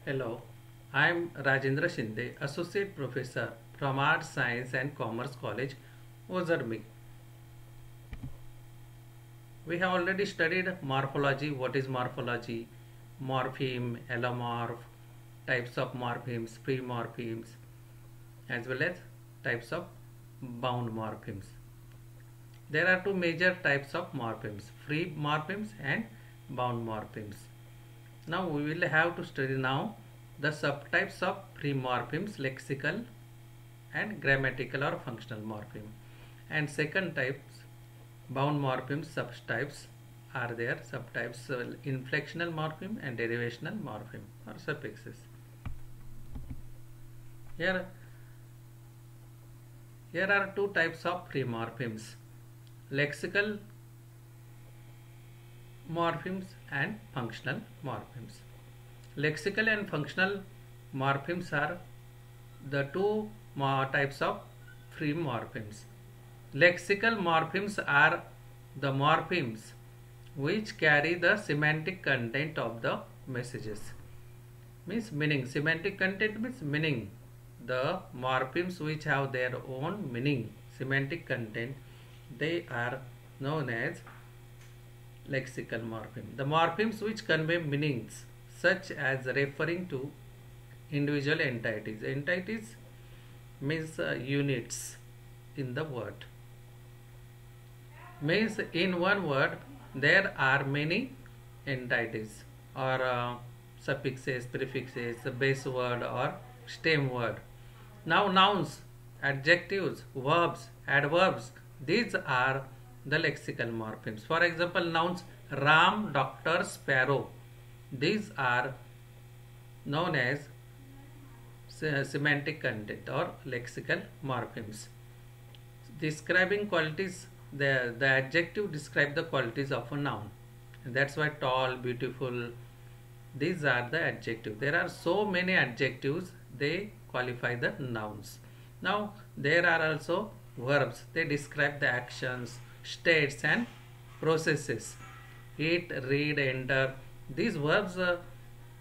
Hello, I am Rajendra Shinde, Associate Professor from Arts, Science and Commerce College, Ozarmi. We have already studied morphology. What is morphology? Morpheme, allomorph, types of morphemes, free morphemes, as well as types of bound morphemes. There are two major types of morphemes, free morphemes and bound morphemes. Now we will have to study now the subtypes of free morphemes, lexical and grammatical or functional morpheme. And second types, bound morphemes, subtypes are there, subtypes inflectional morpheme and derivational morpheme or suffixes. Here are two types of free morphemes, lexical morphemes and functional morphemes. Lexical and functional morphemes are the two types of free morphemes. Lexical morphemes are the morphemes which carry the semantic content of the messages. Means meaning. Semantic content means meaning. The morphemes which have their own meaning, semantic content, they are known as lexical morpheme. The morphemes which convey meanings such as referring to individual entities. Entities means units in the word. Means in one word there are many entities or suffixes, prefixes, base word or stem word. Now nouns, adjectives, verbs, adverbs, these are the lexical morphemes. For example, nouns Ram, doctor, sparrow, these are known as semantic content or lexical morphemes. Describing qualities, the adjective describe the qualities of a noun. And that's why tall, beautiful, these are the adjectives. There are so many adjectives, they qualify the nouns. Now there are also verbs, they describe the actions, states and processes. Eat, read, enter, these verbs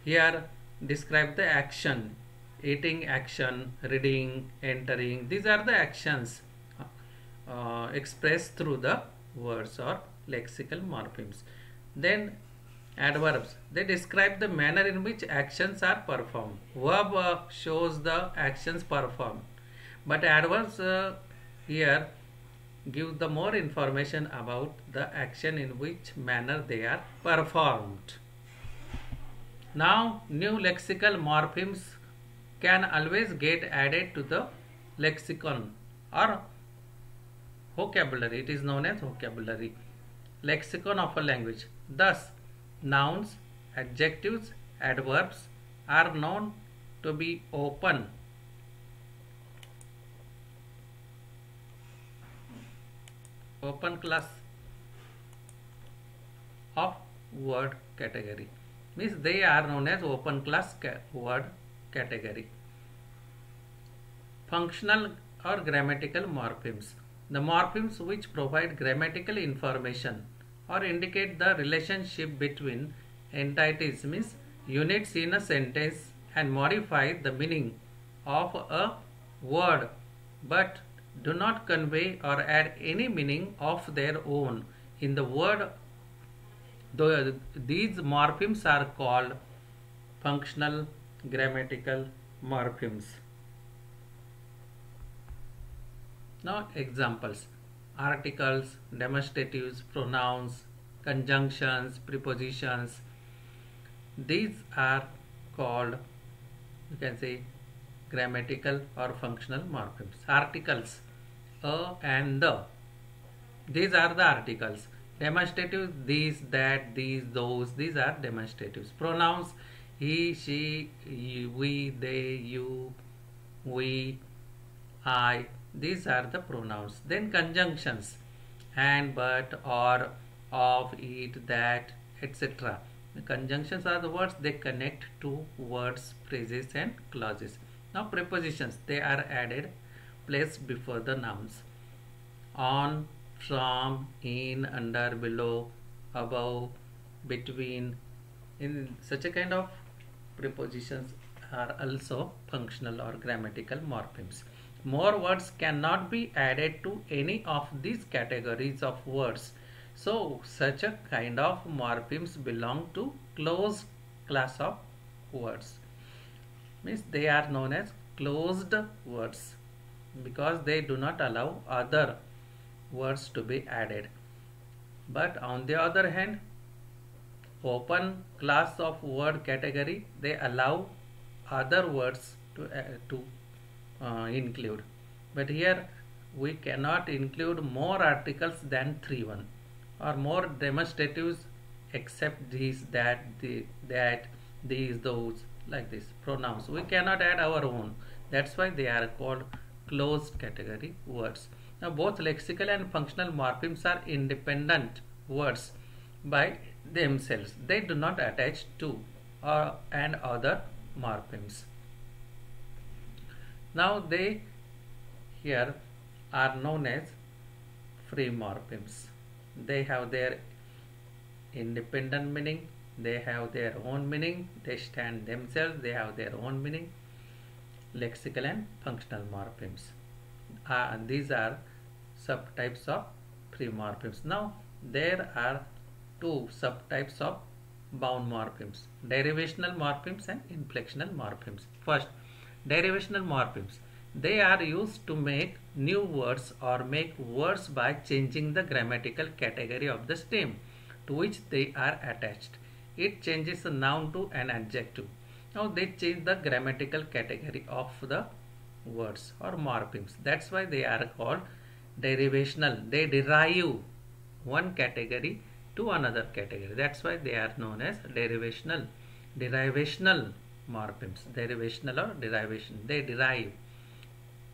here describe the action. Eating, action, reading, entering, these are the actions expressed through the words or lexical morphemes. Then adverbs, they describe the manner in which actions are performed. Verb shows the actions performed, but adverbs here give the more information about the action in which manner they are performed. Now new lexical morphemes can always get added to the lexicon or vocabulary. It is known as vocabulary, lexicon of a language. Thus nouns, adjectives, adverbs are known to be open class of word category. Means they are known as open class word category. Functional or grammatical morphemes, the morphemes which provide grammatical information or indicate the relationship between entities, means units in a sentence, and modify the meaning of a word but do not convey or add any meaning of their own in the word. These morphemes are called functional grammatical morphemes. Now examples: articles, demonstratives, pronouns, conjunctions, prepositions, these are called, you can say, grammatical or functional morphemes. Articles, a and the, these are the articles. Demonstratives, these, that, these, those, these are demonstratives. Pronouns, he, she, we, they, you, we, I, these are the pronouns. Then conjunctions, and, but, or, of, it, that, etc. The conjunctions are the words, they connect to words, phrases and clauses. Now prepositions, they are added, placed before the nouns. On, from, in, under, below, above, between. In such a kind of prepositions are also functional or grammatical morphemes. More words cannot be added to any of these categories of words. So such a kind of morphemes belong to closed class of words. Means they are known as closed words because they do not allow other words to be added. But on the other hand, open class of word category, they allow other words to include. But here we cannot include more articles than 3-1 or more demonstratives except these, that, that, these, those, like this pronouns. We cannot add our own. That's why they are called closed category words. Now both lexical and functional morphemes are independent words by themselves. They do not attach to and other morphemes. Now they here are known as free morphemes. They have their independent meaning, they have their own meaning, they stand themselves, they have their own meaning. Lexical and functional morphemes. These are subtypes of free morphemes. Now there are two subtypes of bound morphemes: derivational morphemes and inflectional morphemes. First, derivational morphemes. They are used to make new words or make words by changing the grammatical category of the stem to which they are attached. It changes a noun to an adjective. Now they change the grammatical category of the words or morphemes. That's why they are called derivational. They derive one category to another category. That's why they are known as derivational morphemes. Derivational or derivation. They derive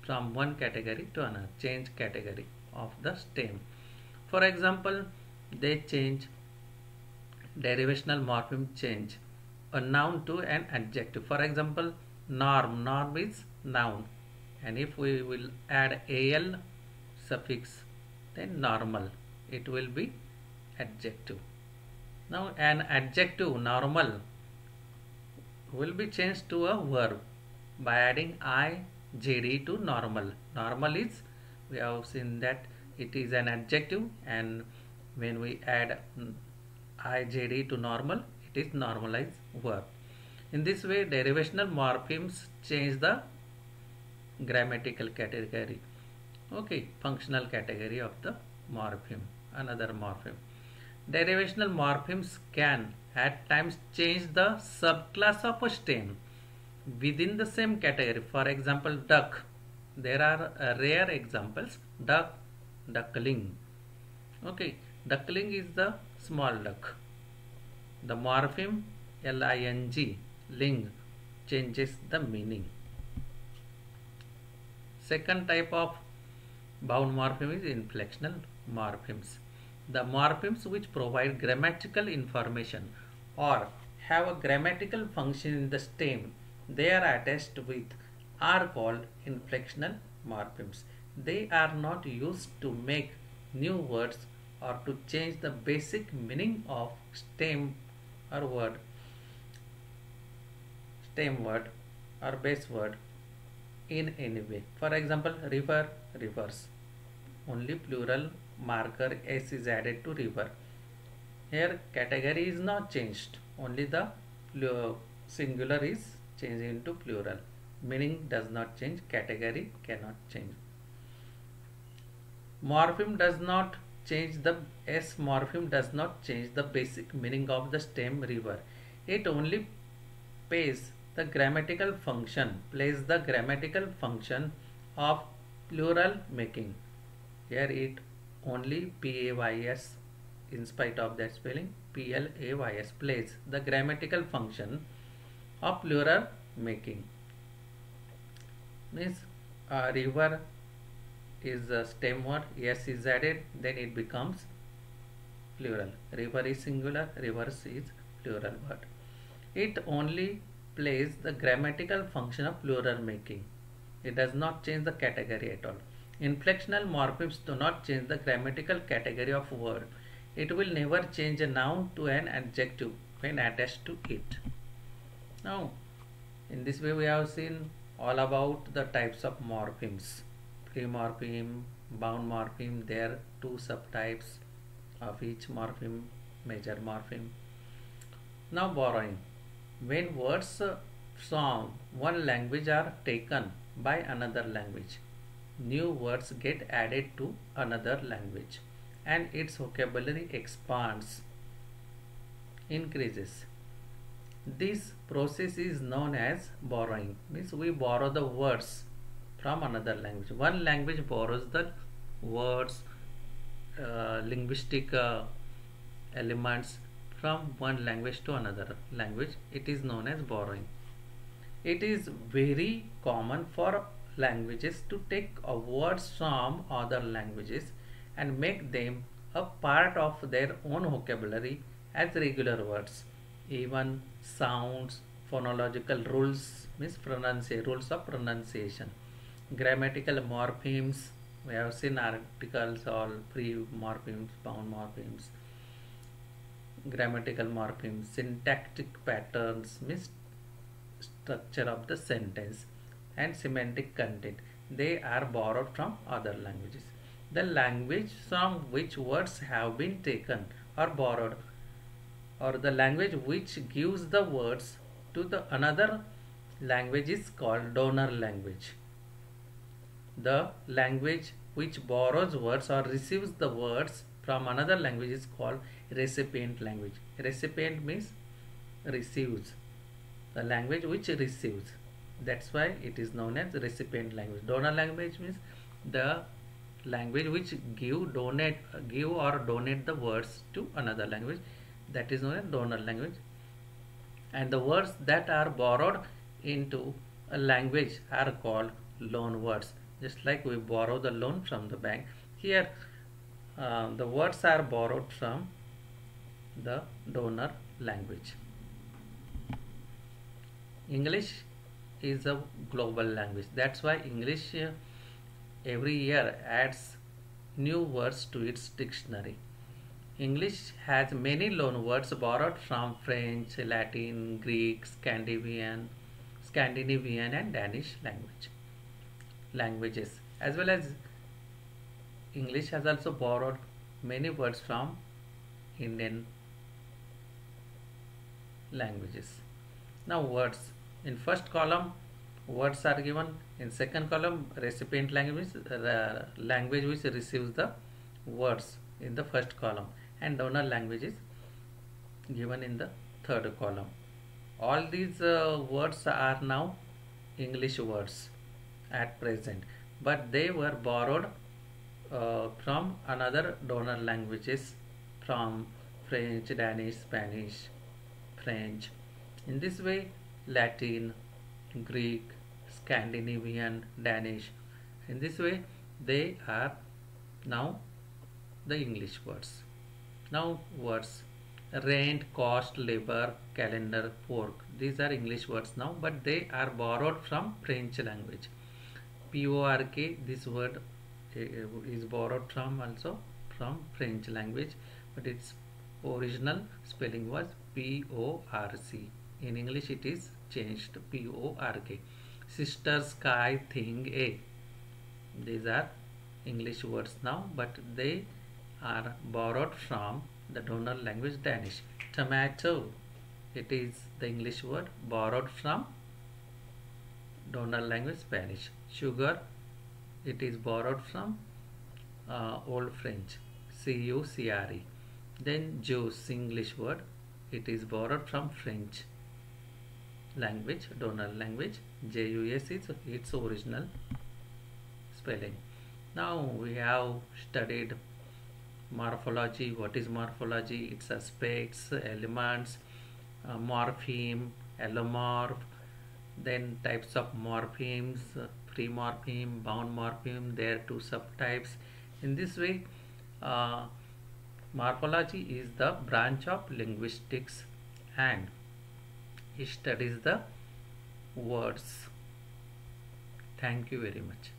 from one category to another, change category of the stem. For example, they change, derivational morpheme change a noun to an adjective. For example, norm. Norm is noun, and if we will add al suffix, then normal, it will be adjective. Now an adjective normal will be changed to a verb by adding ijD to normal. Normal is, we have seen that it is an adjective, and when we add ijD to normal, it is normalized verb. In this way, derivational morphemes change the grammatical category, okay, functional category of the morpheme, another morpheme. Derivational morphemes can at times change the subclass of a stem within the same category. For example, duck. There are rare examples: duck, duckling. Okay, duckling is the small duck. The morpheme ling, ling, changes the meaning. Second type of bound morpheme is inflectional morphemes. The morphemes which provide grammatical information or have a grammatical function in the stem they are attached with are called inflectional morphemes. They are not used to make new words or to change the basic meaning of stem word or base word in any way. For example, river, rivers. Only plural marker s is added to river. Here category is not changed, only the singular is changed into plural. Meaning does not change, category cannot change. Morpheme does not change, the s morpheme does not change the basic meaning of the stem river. It only plays the grammatical function of plural making. Here it only PAYS, in spite of that spelling, PLAYS, plays the grammatical function of plural making. Means river is a stem word, s is added, then it becomes plural. River is singular, rivers is plural word. It only plays the grammatical function of plural making. It does not change the category at all. Inflectional morphemes do not change the grammatical category of word. It will never change a noun to an adjective when attached to it. Now, in this way we have seen all about the types of morphemes. Free morpheme, bound morpheme, there are two subtypes of each morpheme, major morpheme. Now borrowing. When words from one language are taken by another language, new words get added to another language and its vocabulary expands, increases. This process is known as borrowing. Means we borrow the words from another language. One language borrows the words, linguistic elements from one language to another language. It is known as borrowing. It is very common for languages to take words from other languages and make them a part of their own vocabulary as regular words. Even sounds, phonological rules, means rules of pronunciation, grammatical morphemes. We have seen articles, all free morphemes, bound morphemes, grammatical morphemes, syntactic patterns, means structure of the sentence, and semantic content. They are borrowed from other languages. The language from which words have been taken or borrowed, or the language which gives the words to the another language, is called donor language. The language which borrows words or receives the words from another language is called recipient language. Recipient means receives. The language which receives. That's why it is known as recipient language. Donor language means the language which give or donate the words to another language. That is known as donor language. And the words that are borrowed into a language are called loan words. Just like we borrow the loan from the bank, here the words are borrowed from the donor language. English is a global language. That's why English every year adds new words to its dictionary. English has many loan words borrowed from French, Latin, Greek, Scandinavian and Danish languages. As well as English has also borrowed many words from Indian languages. Now words. In first column words are given. In second column recipient language, language which receives the words in the first column, and donor language is given in the third column. All these words are now English words at present, but they were borrowed from another donor languages, from French, Danish, Spanish, French. In this way, Latin, Greek, Scandinavian, Danish, in this way they are now the English words. Now words: rent, cost, labor, calendar, pork. These are English words now, but they are borrowed from French language. Pork, this word is borrowed from also from French language, but its original spelling was porc. In English it is changed pork. Sister, sky, thing, a. These are English words now, but they are borrowed from the donor language Danish. Tomato, it is the English word borrowed from donor language Spanish. Sugar, it is borrowed from Old French, cucre. Then juice, English word, it is borrowed from French language, donor language. Jus is its original spelling. Now we have studied morphology. What is morphology? Its aspects, elements, morpheme, allomorph, then types of morphemes, free morpheme, bound morpheme. There are two subtypes. In this way, morphology is the branch of linguistics and it studies the words. Thank you very much.